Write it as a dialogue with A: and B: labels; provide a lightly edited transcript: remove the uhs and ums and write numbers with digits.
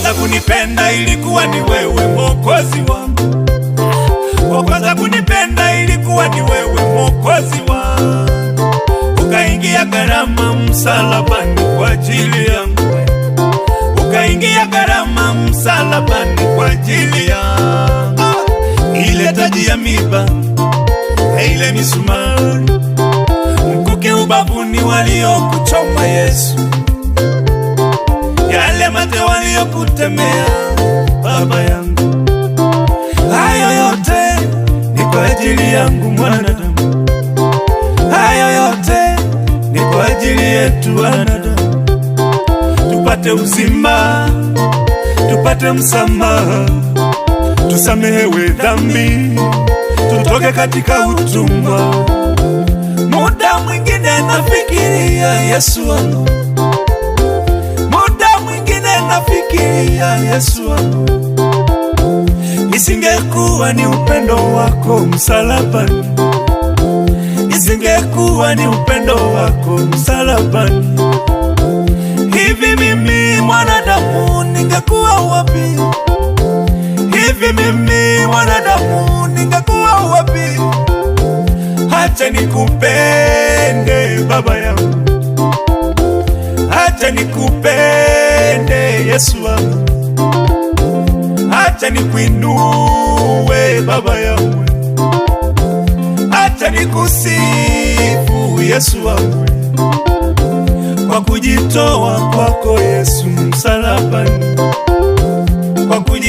A: kwanza kunipenda ilikuwa ni wewe Mwokozi wangu. Wa kwanza kunipenda ilikuwa ni wewe Mwokozi wangu. Ukaingia gharama msalabani kwa ajili yangu. Ukaingia gharama msalabani kwa ajili yangu. Ile taji ya miba, ile misumari, mkuki ubavuni waliokuchoma Yesu, yale mate waliokutemea Baba yangu, hayo yote ni kwa ajili yangu mwanadamu. Hayo yote ni kwa ajili yetu wanadamu, tupate uzima, tupate msamaha, tusamehewe dhambi, tutoke katika utumwa. Muda mwingine nafikiria Yesu wangu, muda mwingine nafikiria Yesu wangu, isingekuwa ni upendo wako msalabani, isingekuwa ni upendo wako msalabani, hivi mimi mwanadamu ningekuwa wapi? Hivi mimi mwanadamu ningekuwa wapi? Acha nikupende Baba yangu, acha nikupende Yesu wangu, acha nikuinue Baba yangu, acha nikusifu Yesu wangu, kwa kujitoa kwako Yesu msalabani.